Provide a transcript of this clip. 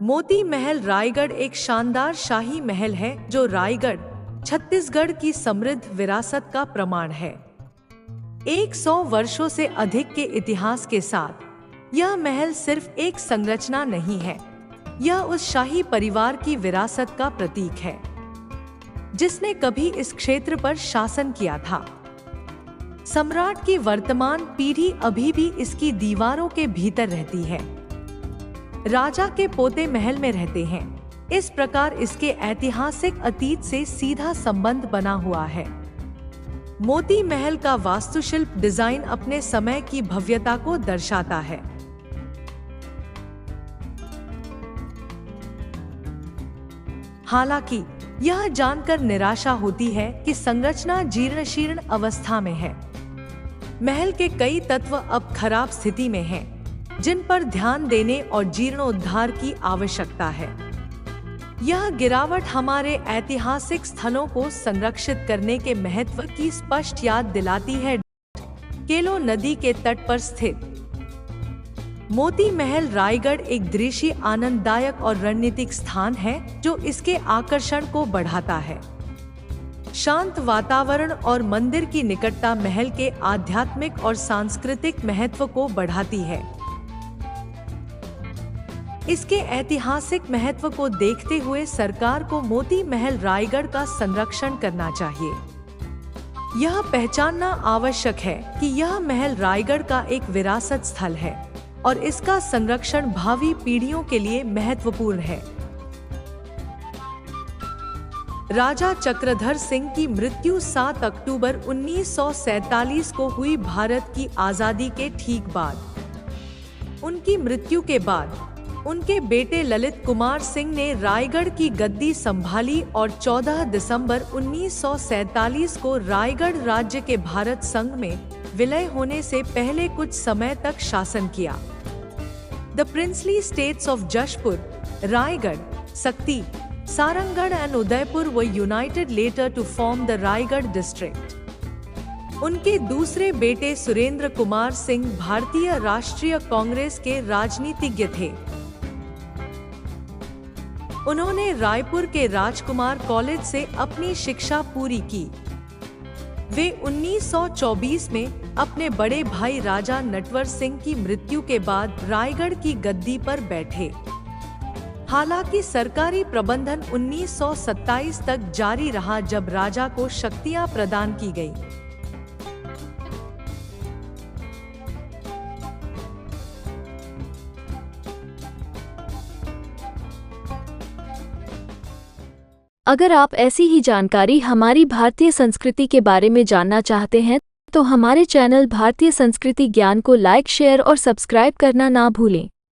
मोती महल रायगढ़ एक शानदार शाही महल है जो रायगढ़, छत्तीसगढ़ की समृद्ध विरासत का प्रमाण है। 100 वर्षों से अधिक के इतिहास के साथ यह महल सिर्फ एक संरचना नहीं है, यह उस शाही परिवार की विरासत का प्रतीक है जिसने कभी इस क्षेत्र पर शासन किया था। सम्राट की वर्तमान पीढ़ी अभी भी इसकी दीवारों के भीतर रहती है। राजा के पोते महल में रहते हैं। इस प्रकार इसके ऐतिहासिक अतीत से सीधा संबंध बना हुआ है। मोती महल का वास्तुशिल्प डिजाइन अपने समय की भव्यता को दर्शाता है। हालांकि यह जानकर निराशा होती है कि संरचना जीर्ण-शीर्ण अवस्था में है। महल के कई तत्व अब खराब स्थिति में हैं, जिन पर ध्यान देने और जीर्णोद्धार की आवश्यकता है। यह गिरावट हमारे ऐतिहासिक स्थलों को संरक्षित करने के महत्व की स्पष्ट याद दिलाती है। केलो नदी के तट पर स्थित मोती महल रायगढ़ एक दृश्य आनंददायक और रणनीतिक स्थान है जो इसके आकर्षण को बढ़ाता है। शांत वातावरण और मंदिर की निकटता महल के आध्यात्मिक और सांस्कृतिक महत्व को बढ़ाती है। इसके ऐतिहासिक महत्व को देखते हुए सरकार को मोती महल रायगढ़ का संरक्षण करना चाहिए। यह पहचानना आवश्यक है कि यह महल रायगढ़ का एक विरासत स्थल है और इसका संरक्षण भावी पीढ़ियों के लिए महत्वपूर्ण है। राजा चक्रधर सिंह की मृत्यु 7 अक्टूबर 1947 को हुई। भारत की आजादी के ठीक बाद उनकी मृत्यु के बाद उनके बेटे ललित कुमार सिंह ने रायगढ़ की गद्दी संभाली और 14 दिसंबर 1947 को रायगढ़ राज्य के भारत संघ में विलय होने से पहले कुछ समय तक शासन किया। The princely states of Jashpur, Raigarh, Sakti, Sarangarh and Udaipur were united later to form the Raigarh district. उनके दूसरे बेटे सुरेंद्र कुमार सिंह भारतीय राष्ट्रीय कांग्रेस के राजनीतिज्ञ थे। उन्होंने रायपुर के राजकुमार कॉलेज से अपनी शिक्षा पूरी की। वे 1924 में अपने बड़े भाई राजा नटवर सिंह की मृत्यु के बाद रायगढ़ की गद्दी पर बैठे। हालांकि सरकारी प्रबंधन 1927 तक जारी रहा जब राजा को शक्तियां प्रदान की गई। अगर आप ऐसी ही जानकारी हमारी भारतीय संस्कृति के बारे में जानना चाहते हैं तो हमारे चैनल भारतीय संस्कृति ज्ञान को लाइक, शेयर और सब्सक्राइब करना ना भूलें।